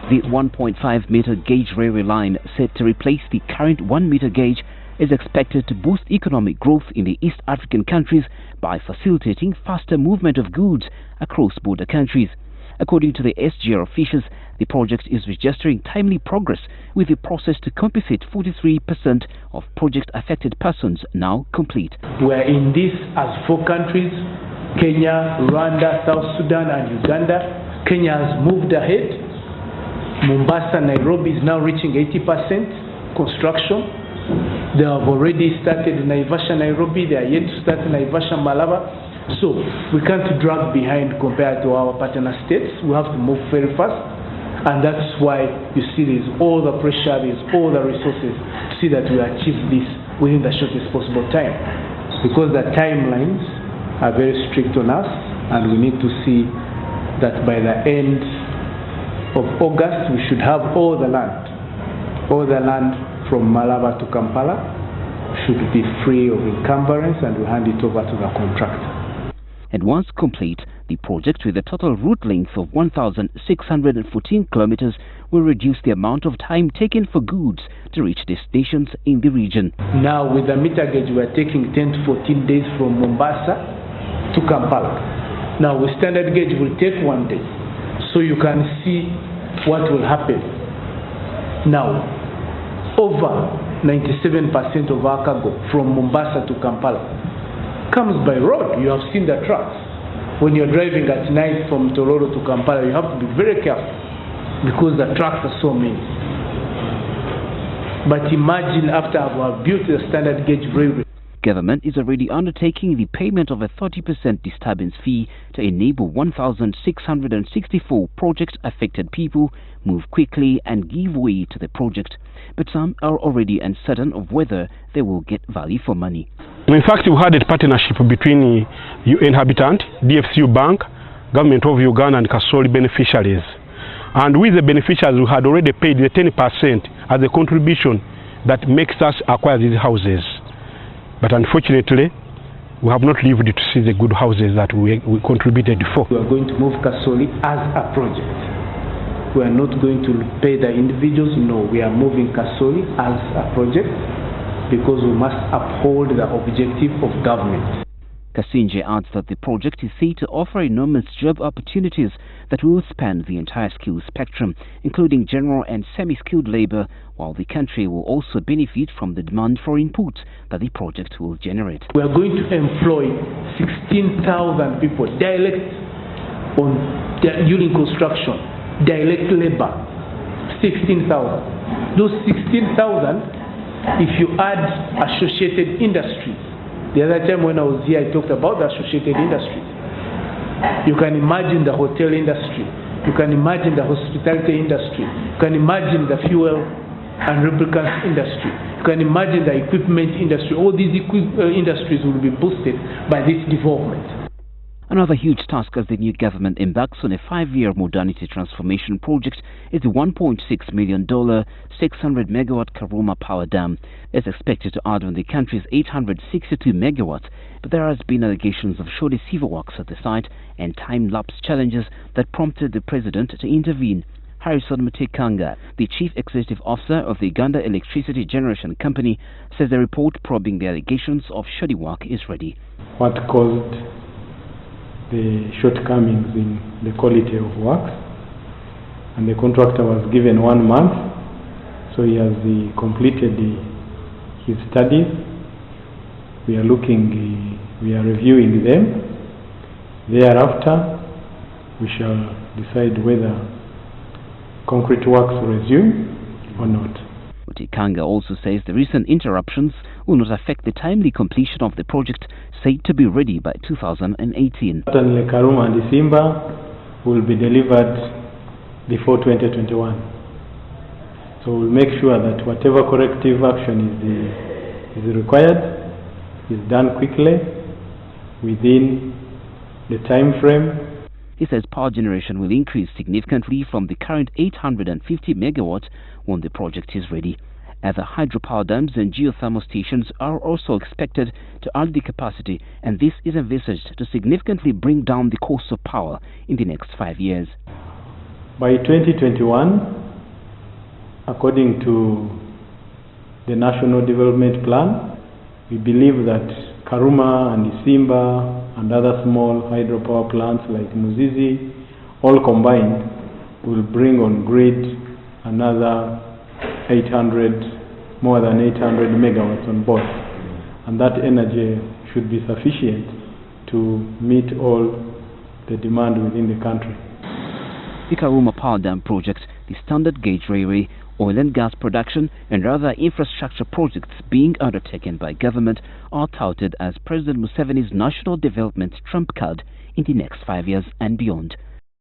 The 1.5-meter gauge railway line, set to replace the current 1-meter gauge, is expected to boost economic growth in the East African countries by facilitating faster movement of goods across border countries. According to the SGR officials, the project is registering timely progress, with the process to compensate 43% of project-affected persons now complete. We are in this as 4 countries: Kenya, Rwanda, South Sudan and Uganda. Kenya has moved ahead. Mombasa, Nairobi is now reaching 80% construction. They have already started Naivasha, Nairobi. They are yet to start Naivasha, Malaba. So we can't drag behind compared to our partner states. We have to move very fast, and that's why you see there's all the pressure, there's all the resources to see that we achieve this within the shortest possible time, because the timelines are very strict on us, and we need to see that by the end of August we should have all the land from Malaba to Kampala should be free of encumbrance, and we hand it over to the contractor. And once complete, the project, with a total route length of 1,614 kilometers, will reduce the amount of time taken for goods to reach destinations in the region. Now with the meter gauge, we are taking 10 to 14 days from Mombasa to Kampala. Now with standard gauge, will take 1 day. So you can see what will happen. Now, over 97% of our cargo from Mombasa to Kampala comes by road. You have seen the trucks. When you're driving at night from Tororo to Kampala, you have to be very careful because the trucks are so many. But imagine after I've built the standard gauge railway. Government is already undertaking the payment of a 30% disturbance fee to enable 1,664 project-affected people move quickly and give way to the project. But some are already uncertain of whether they will get value for money. In fact, we had a partnership between Inhabitant, DFCU Bank, Government of Uganda and Kasoli beneficiaries. And with the beneficiaries, we had already paid the 10% as a contribution that makes us acquire these houses. But unfortunately, we have not lived to see the good houses that we contributed for. We are going to move Kasoli as a project. We are not going to pay the individuals. No, we are moving Kasoli as a project because we must uphold the objective of government. Kasinje adds that the project is said to offer enormous job opportunities that will span the entire skills spectrum, including general and semi-skilled labor, while the country will also benefit from the demand for inputs that the project will generate. We are going to employ 16,000 people during construction, direct labor, 16,000. Those 16,000, if you add associated industries, the other time when I was here, I talked about the associated industries. You can imagine the hotel industry. You can imagine the hospitality industry. You can imagine the fuel and lubricants industry. You can imagine the equipment industry. All these industries will be boosted by this development. Another huge task as the new government embarks on a 5-year modernity transformation project is the $1.6 million 600-megawatt Karuma power dam. It's expected to add on the country's 862 megawatts, but there has been allegations of shoddy civil works at the site and time-lapse challenges that prompted the president to intervene. Harrison Mutekanga, the chief executive officer of the Uganda Electricity Generation Company, says the report probing the allegations of shoddy work is ready. What caused the shortcomings in the quality of work, and the contractor was given 1 month, so he has completed his studies. We are reviewing them. Thereafter, we shall decide whether concrete works resume or not. Mutikanga also says the recent interruptions will not affect the timely completion of the project, said to be ready by 2018. Certainly Karuma and Simba will be delivered before 2021. So we'll make sure that whatever corrective action is required is done quickly within the time frame. He says power generation will increase significantly from the current 850 megawatts when the project is ready. Other hydropower dams and geothermal stations are also expected to add the capacity, and this is envisaged to significantly bring down the cost of power in the next 5 years. By 2021, According to the National Development Plan, we believe that Karuma and Isimba and other small hydropower plants like Muzizi, all combined, will bring on grid another more than 800 megawatts on board. And that energy should be sufficient to meet all the demand within the country. The Karuma Power Dam project, the standard gauge railway, oil and gas production and other infrastructure projects being undertaken by government are touted as President Museveni's national development trump card in the next 5 years and beyond.